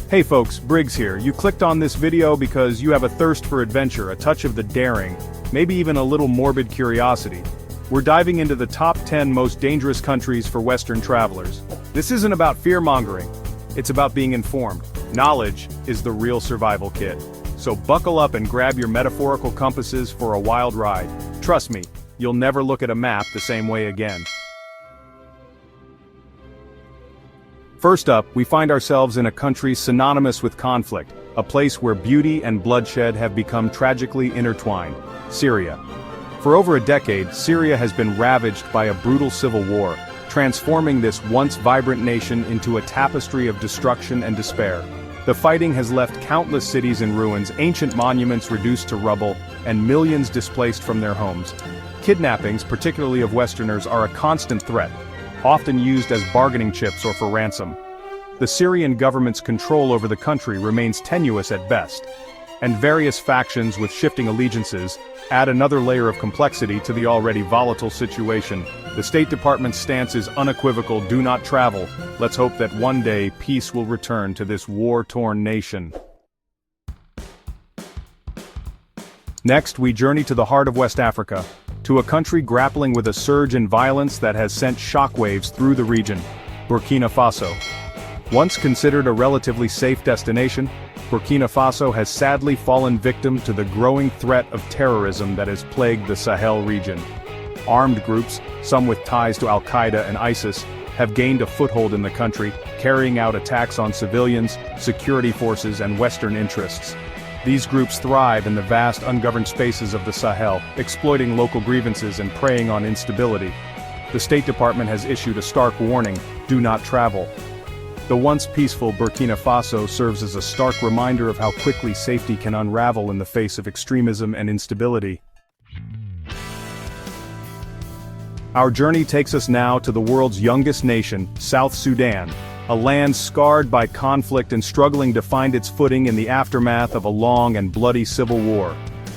Hey folks, Briggs here. You clicked on this video because you have a thirst for adventure, a touch of the daring, maybe even a little morbid curiosity. We're diving into the top 10 most dangerous countries for Western travelers. This isn't about fear-mongering, it's about being informed. Knowledge is the real survival kit. So buckle up and grab your metaphorical compasses for a wild ride. Trust me, you'll never look at a map the same way again. First up, we find ourselves in a country synonymous with conflict, a place where beauty and bloodshed have become tragically intertwined: Syria. For over a decade, Syria has been ravaged by a brutal civil war, transforming this once vibrant nation into a tapestry of destruction and despair. The fighting has left countless cities in ruins, ancient monuments reduced to rubble, and millions displaced from their homes. Kidnappings, particularly of Westerners, are a constant threat, often used as bargaining chips or for ransom. The Syrian government's control over the country remains tenuous at best, and various factions with shifting allegiances add another layer of complexity to the already volatile situation. The State Department's stance is unequivocal: do not travel. Let's hope that one day peace will return to this war-torn nation. Next, we journey to the heart of West Africa, to a country grappling with a surge in violence that has sent shockwaves through the region: Burkina Faso. Once considered a relatively safe destination, Burkina Faso has sadly fallen victim to the growing threat of terrorism that has plagued the Sahel region. Armed groups, some with ties to Al-Qaeda and ISIS, have gained a foothold in the country, carrying out attacks on civilians, security forces, and Western interests. These groups thrive in the vast ungoverned spaces of the Sahel, exploiting local grievances and preying on instability. The State Department has issued a stark warning: do not travel. The once peaceful Burkina Faso serves as a stark reminder of how quickly safety can unravel in the face of extremism and instability. Our journey takes us now to the world's youngest nation, South Sudan, a land scarred by conflict and struggling to find its footing in the aftermath of a long and bloody civil war.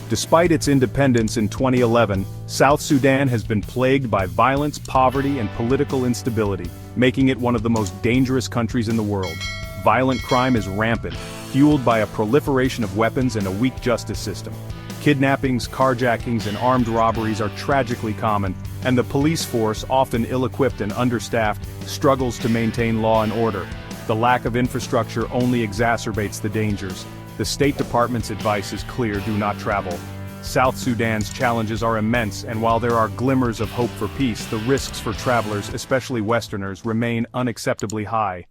Despite its independence in 2011, South Sudan has been plagued by violence, poverty, and political instability, making it one of the most dangerous countries in the world. Violent crime is rampant, fueled by a proliferation of weapons and a weak justice system. Kidnappings, carjackings, and armed robberies are tragically common, and the police force, often ill-equipped and understaffed, struggles to maintain law and order. The lack of infrastructure only exacerbates the dangers. The State Department's advice is clear: do not travel. South Sudan's challenges are immense, and while there are glimmers of hope for peace, the risks for travelers, especially Westerners, remain unacceptably high.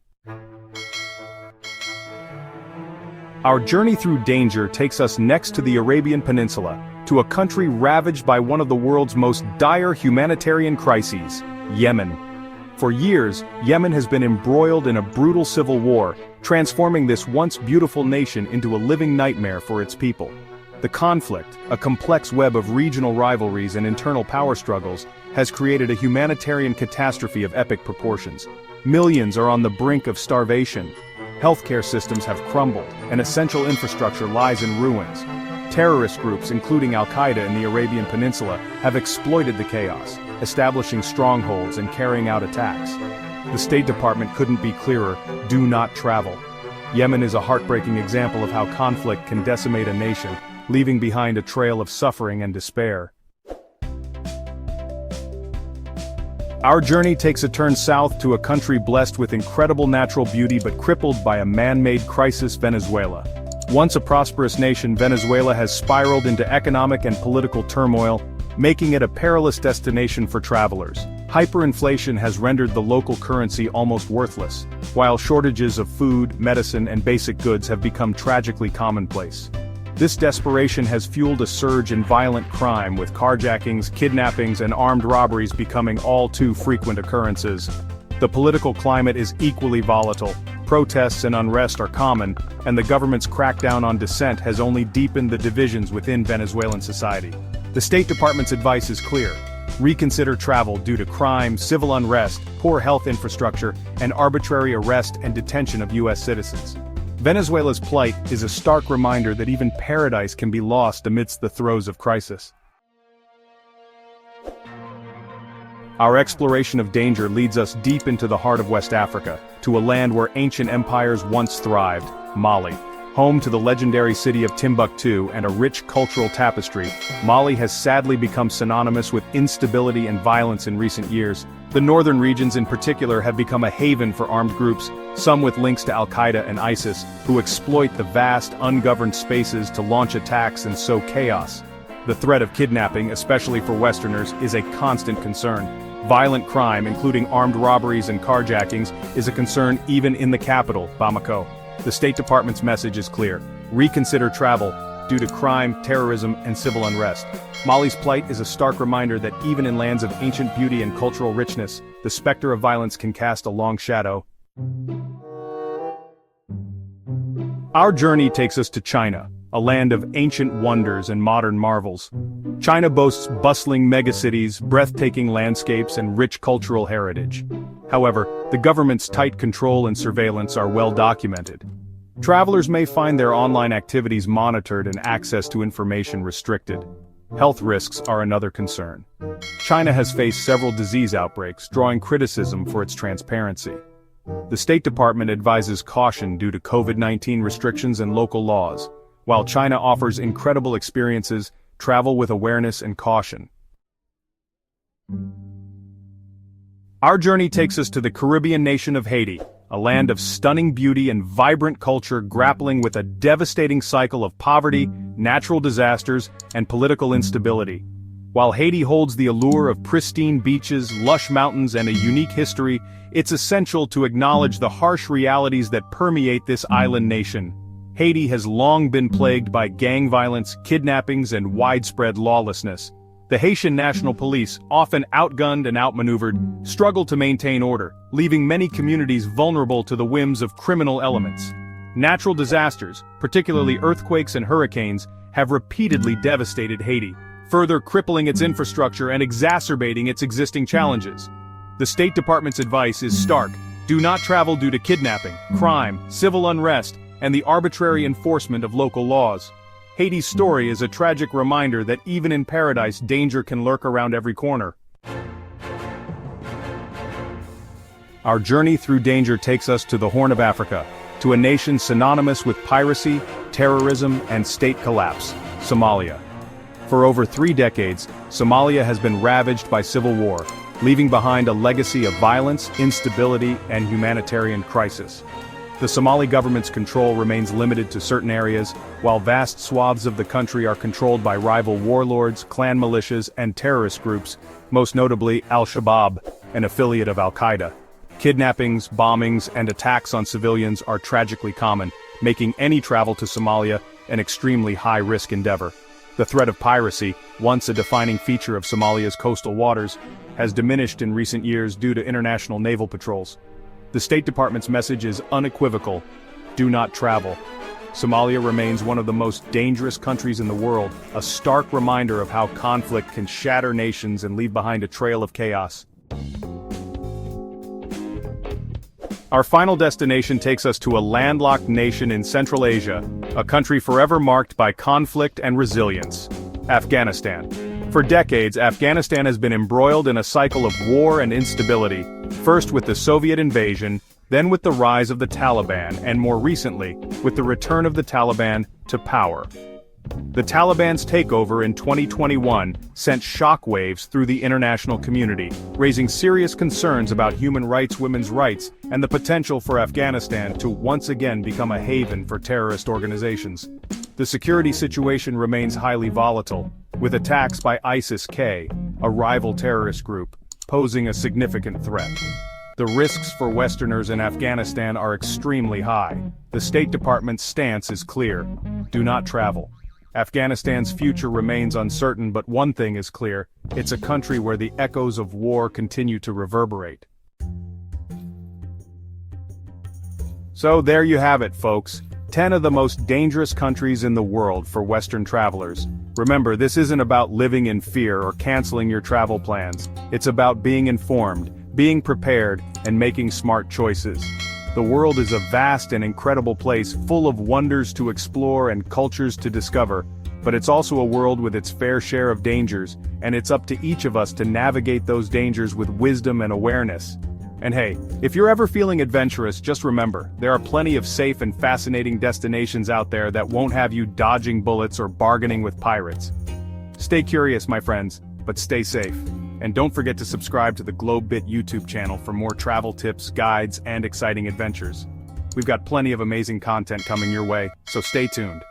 Our journey through danger takes us next to the Arabian Peninsula, to a country ravaged by one of the world's most dire humanitarian crises: Yemen. For years, Yemen has been embroiled in a brutal civil war, transforming this once beautiful nation into a living nightmare for its people. The conflict, a complex web of regional rivalries and internal power struggles, has created a humanitarian catastrophe of epic proportions. Millions are on the brink of starvation. Healthcare systems have crumbled, and essential infrastructure lies in ruins. Terrorist groups, including Al-Qaeda in the Arabian Peninsula, have exploited the chaos, establishing strongholds and carrying out attacks. The State Department couldn't be clearer: do not travel. Yemen is a heartbreaking example of how conflict can decimate a nation, leaving behind a trail of suffering and despair. Our journey takes a turn south to a country blessed with incredible natural beauty but crippled by a man-made crisis: Venezuela. Once a prosperous nation, Venezuela has spiraled into economic and political turmoil, making it a perilous destination for travelers. Hyperinflation has rendered the local currency almost worthless, while shortages of food, medicine, and basic goods have become tragically commonplace. This desperation has fueled a surge in violent crime, with carjackings, kidnappings, and armed robberies becoming all too frequent occurrences. The political climate is equally volatile. Protests and unrest are common, and the government's crackdown on dissent has only deepened the divisions within Venezuelan society. The State Department's advice is clear: reconsider travel due to crime, civil unrest, poor health infrastructure, and arbitrary arrest and detention of U.S. citizens. Venezuela's plight is a stark reminder that even paradise can be lost amidst the throes of crisis. Our exploration of danger leads us deep into the heart of West Africa, to a land where ancient empires once thrived. Mali. Home to the legendary city of Timbuktu and a rich cultural tapestry, Mali has sadly become synonymous with instability and violence in recent years. The northern regions in particular have become a haven for armed groups, some with links to Al-Qaeda and ISIS, who exploit the vast, ungoverned spaces to launch attacks and sow chaos. The threat of kidnapping, especially for Westerners, is a constant concern. Violent crime, including armed robberies and carjackings, is a concern even in the capital, Bamako. The State Department's message is clear: reconsider travel, due to crime, terrorism, and civil unrest. Mali's plight is a stark reminder that even in lands of ancient beauty and cultural richness, the specter of violence can cast a long shadow. Our journey takes us to China, a land of ancient wonders and modern marvels. China boasts bustling megacities, breathtaking landscapes, and rich cultural heritage. However, the government's tight control and surveillance are well documented. Travelers may find their online activities monitored and access to information restricted. Health risks are another concern. China has faced several disease outbreaks, drawing criticism for its transparency. The State Department advises caution due to COVID-19 restrictions and local laws. While China offers incredible experiences, travel with awareness and caution. Our journey takes us to the Caribbean nation of Haiti, a land of stunning beauty and vibrant culture grappling with a devastating cycle of poverty, natural disasters, and political instability. While Haiti holds the allure of pristine beaches, lush mountains, and a unique history, it's essential to acknowledge the harsh realities that permeate this island nation. Haiti has long been plagued by gang violence, kidnappings, and widespread lawlessness. The Haitian National Police, often outgunned and outmaneuvered, struggle to maintain order, leaving many communities vulnerable to the whims of criminal elements. Natural disasters, particularly earthquakes and hurricanes, have repeatedly devastated Haiti, further crippling its infrastructure and exacerbating its existing challenges. The State Department's advice is stark: do not travel due to kidnapping, crime, civil unrest, and the arbitrary enforcement of local laws. Haiti's story is a tragic reminder that even in paradise, danger can lurk around every corner. Our journey through danger takes us to the Horn of Africa, to a nation synonymous with piracy, terrorism, and state collapse, Somalia. For over 3 decades, Somalia has been ravaged by civil war, leaving behind a legacy of violence, instability, and humanitarian crisis. The Somali government's control remains limited to certain areas, while vast swaths of the country are controlled by rival warlords, clan militias, and terrorist groups, most notably Al-Shabaab, an affiliate of Al-Qaeda. Kidnappings, bombings, and attacks on civilians are tragically common, making any travel to Somalia an extremely high-risk endeavor. The threat of piracy, once a defining feature of Somalia's coastal waters, has diminished in recent years due to international naval patrols. The State Department's message is unequivocal: do not travel. Somalia remains one of the most dangerous countries in the world, a stark reminder of how conflict can shatter nations and leave behind a trail of chaos. Our final destination takes us to a landlocked nation in Central Asia, a country forever marked by conflict and resilience: Afghanistan. For decades, Afghanistan has been embroiled in a cycle of war and instability, first with the Soviet invasion, then with the rise of the Taliban, and more recently, with the return of the Taliban to power. The Taliban's takeover in 2021 sent shockwaves through the international community, raising serious concerns about human rights, women's rights, and the potential for Afghanistan to once again become a haven for terrorist organizations. The security situation remains highly volatile, with attacks by ISIS-K, a rival terrorist group, posing a significant threat. The risks for Westerners in Afghanistan are extremely high. The State Department's stance is clear: do not travel. Afghanistan's future remains uncertain, but one thing is clear: it's a country where the echoes of war continue to reverberate. So there you have it, folks. 10 of the most dangerous countries in the world for Western travelers. Remember, this isn't about living in fear or canceling your travel plans. It's about being informed, being prepared, and making smart choices. The world is a vast and incredible place, full of wonders to explore and cultures to discover, but it's also a world with its fair share of dangers, and it's up to each of us to navigate those dangers with wisdom and awareness. And hey, if you're ever feeling adventurous, just remember, there are plenty of safe and fascinating destinations out there that won't have you dodging bullets or bargaining with pirates. Stay curious, my friends, but stay safe. And don't forget to subscribe to the GlobeBit YouTube channel for more travel tips, guides, and exciting adventures. We've got plenty of amazing content coming your way, so stay tuned.